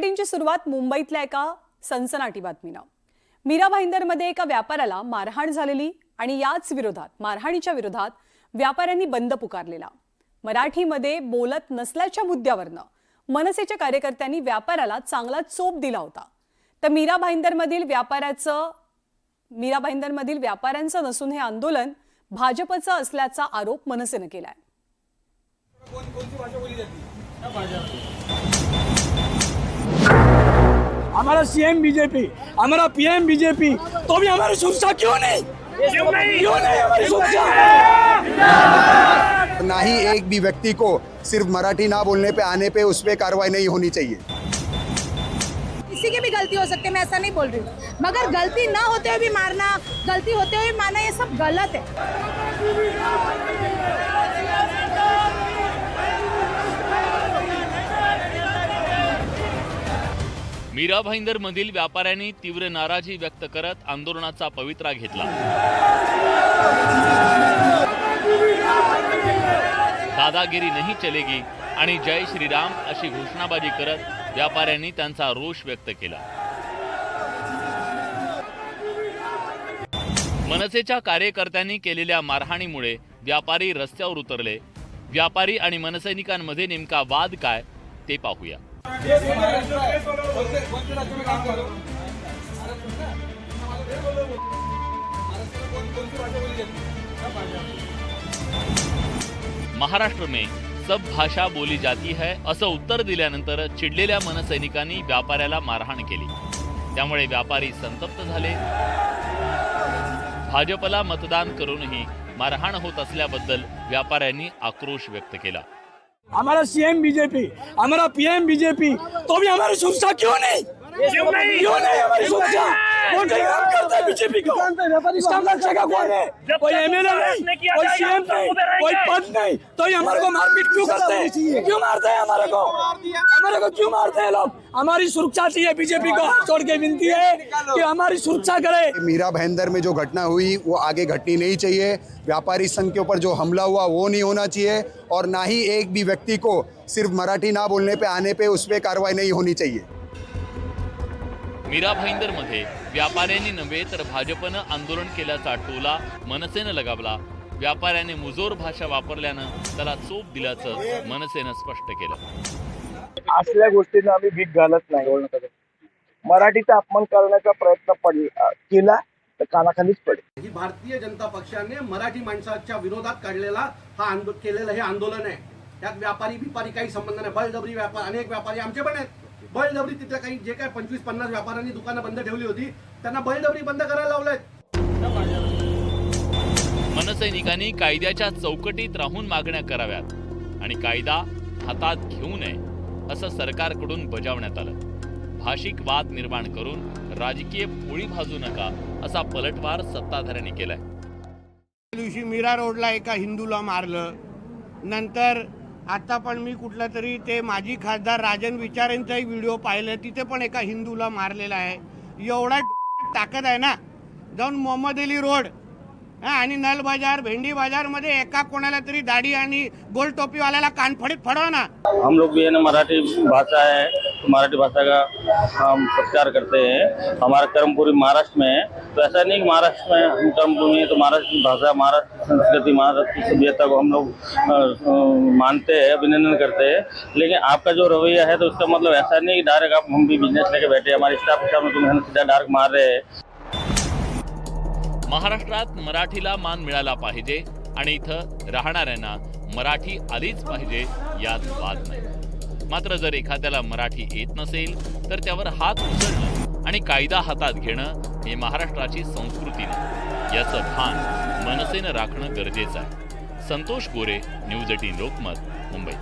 ची सुरुवात मुंबईतल्या एका सनसनाटी बातमीनं। मीरा भाईंदरमध्ये एका व्यापाऱ्याला मारहाण झालेली आणि याच विरोधात मारहाणीच्या विरोधात व्यापाऱ्यांनी बंद पुकारलेला। मराठीमध्ये बोलत नसल्याच्या मुद्द्यावरनं मनसेच्या कार्यकर्त्यांनी व्यापाऱ्याला चांगला चोप दिला होता। तर मीरा भाईंदरमधील व्यापाऱ्यांचं नसून हे आंदोलन भाजपचं असल्याचा आरोप मनसेनं केलाय। हमारा सीएम बीजेपी, हमारा पीएम बीजेपी, तो भी हमारी सुरक्षा क्यों नहीं हमारी सुरक्षा? ना ही एक भी व्यक्ति को सिर्फ मराठी ना बोलने पे आने पे उस पे कार्रवाई नहीं होनी चाहिए। किसी की भी गलती हो सकती है, मैं ऐसा नहीं बोल रही हूँ, मगर गलती ना होते हुए भी मारना, गलती होते हुए मारना, ये सब गलत है। मीरा भाईंदरमधील व्यापाऱ्यांनी तीव्र नाराजी व्यक्त करत आंदोलनाचा पवित्रा घेतला। दादागिरी नहीं चलेगी आणि जय श्रीराम अशी घोषणाबाजी करत व्यापाऱ्यांनी त्यांचा रोष व्यक्त केला। मनसेच्या कार्यकर्त्यांनी केलेल्या मारहाणीमुळे व्यापारी रस्त्यावर उतरले। व्यापारी आणि मनसैनिकांमध्ये नेमका वाद काय ते पाहूया। महाराष्ट्र में सब भाषा बोली जाती है असं उत्तर दिल्यानंतर चिडलेल्या मनसैनिकांनी व्यापाऱ्याला मारहाण केली। त्यामुळे व्यापारी संतप्त झाले। भाजपला मतदान करूनही मारहाण होत असल्याबद्दल व्यापाऱ्यांनी आक्रोश व्यक्त केला। हमारा सीएम बीजेपी, हमारा पीएम बीजेपी, तो भी हमारी सुरक्षा क्यों नहीं हमारी सुरक्षा? कौन काम करता है बीजेपी को? इसका लक्ष्य का कौन है? कोई एमएलए नहीं, कोई सीएम नहीं, कोई पद नहीं, तो ये हमारे को मारपीट क्यों करते हैं? क्यों मारते हैं हमारे को क्यों मारते हैं लोग? हमारी सुरक्षा चाहिए। बीजेपी को हाथ जोड़ के विनती है कि हमारी सुरक्षा करे। मीरा भाईंदर में जो घटना हुई वो आगे घटनी नहीं चाहिए। व्यापारी संघ के ऊपर जो हमला हुआ वो नहीं होना चाहिए, और ना ही एक भी व्यक्ति को सिर्फ मराठी ना बोलने पे आने पे उस पर कार्रवाई नहीं होनी चाहिए। मीरा भाईंदरमध्ये व्यापाऱ्यांनी नव्हे तर भाजपनं आंदोलन केल्याचा टोला मनसेनं लगावला। व्यापाऱ्याने मुजोर भाषा वापरल्यानं त्याला चोप दिल्याचं मनसेनं स्पष्ट केलं। असल्या गोष्टींना आम्ही भीक घालत नाही। मराठीचा अपमान करण्याचा प्रयत्न केला तर कानाखालीच पडेल। ही भारतीय जनता पक्षाने मराठी माणसाच्या विरोधात काढलेला केलेलं हे आंदोलन आहे। त्यात व्यापारी बिपारी काही संबंध नाही। बळजबरी व्यापार, अनेक व्यापारी आमचे पण आहेत। बळजबरी तिथल्या काही जे काय 25-50 व्यापाऱ्यांनी दुकानं बंद ठेवली होती त्यांना बळजबरी बंद करायला लावलेत। मनसैनिकांनी कायद्याच्या चौकटीत राहून मागण्या कराव्यात आणि कायदा हातात घेऊ नये असं सरकारकडून बजावण्यात आलं। भाषिक वाद निर्माण करून राजकीय पोळी भाजू नका असा पलटवार सत्ताधाऱ्यांनी केलाय। दिवशी मीरा रोडला एका हिंदूला मारलं, नंतर आता पण मी कुठला तरी ते माजी खासदार राजन विचारेंचाही व्हिडिओ पाहिलं, तिथे पण एका हिंदूला मारलेला आहे। एवढा ताकद आहे ना, जाऊन मोहम्मद अली रोड आणि नल बाजार, भेंडी बाजार मध्ये एका कोणाला तरी दाढी आणि गोल टोपी वाल्याला कानफडीत फडवा ना। हम लोग भी है ना, मराठी भाषा है, मराठी भाषा का हम सत्कार करते हैं। हमारा कर्म पूरी महाराष्ट्र में है, तो ऐसा नहीं कि महाराष्ट्र में हम कर्मभूमि है तो महाराष्ट्र की भाषा, महाराष्ट्र की संस्कृति, महाराष्ट्र की सभ्यता को हम लोग मानते हैं, अभिनंदन करते हैं। लेकिन आपका जो रवैया है तो उसका मतलब ऐसा नहीं कि डायरेक्ट आप हम भी बिजनेस लेके बैठे, हमारे स्टाफ के सामने तुम्हें सीधा डायरेक्ट मार रहे हैं। महाराष्ट्रात मराठीला मान मिळाला पाहिजे आणि इथं राहणाऱ्यांना मराठी आलीच पाहिजे यात वाद नाही। मात्र जर एखाद्याला मराठी येत नसेल तर त्यावर हात उचलणं आणि कायदा हातात घेणं हे महाराष्ट्राची संस्कृती नाही, याचं भान मनसेनं राखणं गरजेचं आहे। संतोष गोरे, न्यूज 18 लोकमत, मुंबई।